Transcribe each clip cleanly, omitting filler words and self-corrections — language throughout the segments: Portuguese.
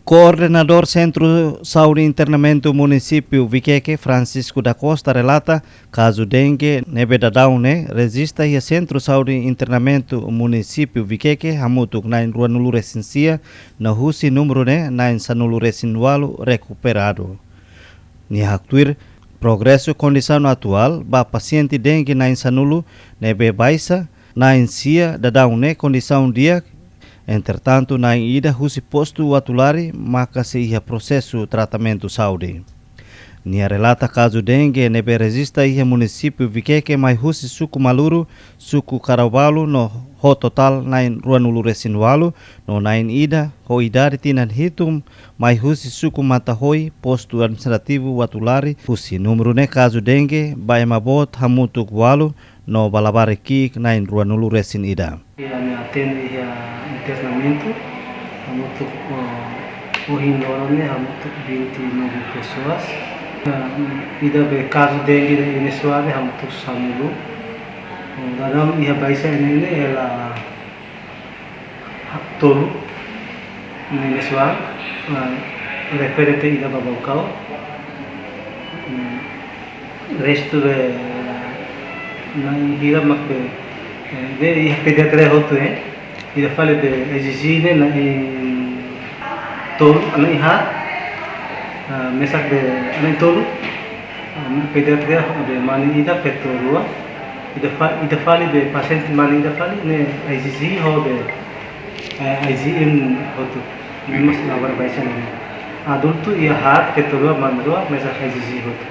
Coordenador Centro Saúde e Internamento Município Viqueque, Francisco da Costa, relata caso dengue nebe dadaune resista e Centro Saúde e Internamento Município Viqueque hamutuk na rua nulu resensia na husi número na sanulu resinualo recuperado. Ni haktuir progresso condição atual ba paciente dengue na sanulu nebe baixa na sia dadaune condição dia. Entretanto, na ida husi posto atulari maka se ia processo tratamento saúde. Nia relata caso dengue nebe resista ia município Viqueque mai husi suku Maluru, suku Caravalu no ho total nain rua nulu resinualo no nain ida ho idari tinan hitum mai husi suku Matahoi posto administrativo atulari husi número ne caso dengue ba mabot hamutuk walu no balabare ki nain rua nulu resin ida. Internamento, untuk Ohindorane, untuk 29 pessoas. Ida be caso dengue ini suave, untuk Samulu. Dalam ia baisa ini ela tolu ini suave, referente ida babau. Resto de na ida makbe de pediatra hotu ida fale de exigir na tolo ana iha mesak de ana tolo pediatra de mani ida petorua ida fale de paciente mani ida fale ne exigir ho de exigir hotu mas na baisa ne adulto ia hat petorua mandua mesak exigir hotu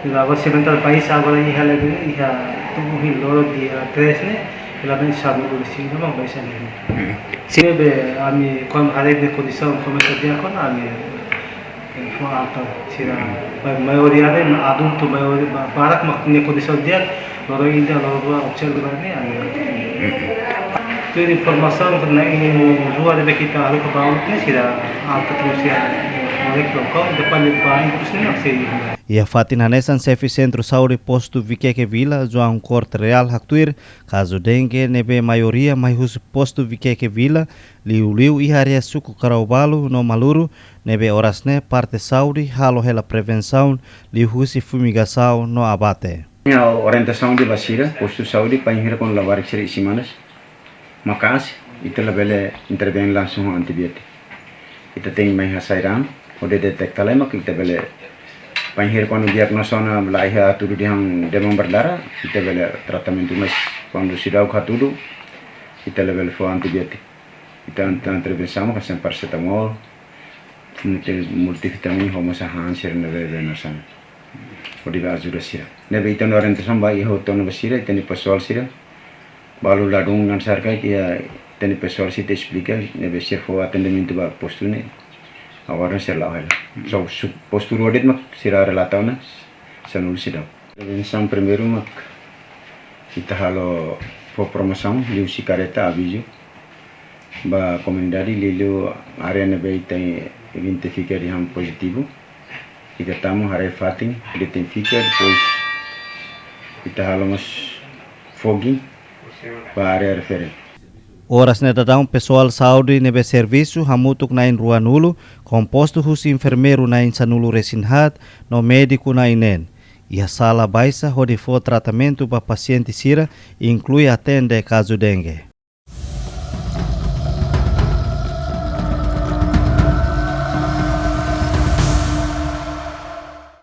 ila sebentar país agora iha lagi iha tubuhi loro dia 3 ne Ela sabe o destino, não vai ser mesmo. Se a mim quando a de condição começa a dia com a mim foi alta, será a maioria de adulto maioria para que minha condição dia logo ainda logo observar né ter informação na rua de kita harus ke bawah ni será alta terus Ia fatin hanesan Sefi Centro Saúde Posto Viqueque Vila João Corte Real haktuir caso dengue nebe maioria mai husu Posto Viqueque Vila liu e área suku Caravalu no Maluru nebe orasne parte saúde halo hela prevenção liu husi fumigação no abate. A orientação de Basira Posto Saúde para ir com lavar semanas makas itu lebele intervém langsung antibiótico. Kita tem mai hasairam ode detecta lema kita bele panhir quando diagnosa na laiha tudo dihang demam berdarah kita bele tratamento mais quando se dá o tudo kita level for antibiótico kita intervenção com paracetamol multivitamin homo sahanser nebe nasan ode ajuda sira nebe itu orientação ba iho tono basira teni pessoal sira balu ladung nan sarkai dia teni pessoal sira explica nebe se for atendimento ba posto ne agora ser lá so postura audit mak sira relatau sanul sidau prevenção primeiro mak kita halo for promoção liu sicareta aviso ba comunidade liu area na tem identificar yang positivo kita tamu hari fatin identificar depois kita halo mas fogging ba area referente. Horas ne dadão pessoal saúde nebe serviço hamutuk na rua nulo composto husi enfermeiro na sanulu resinhat no médico na inen e a sala baixa onde for tratamento para paciente sira inclui atende caso dengue.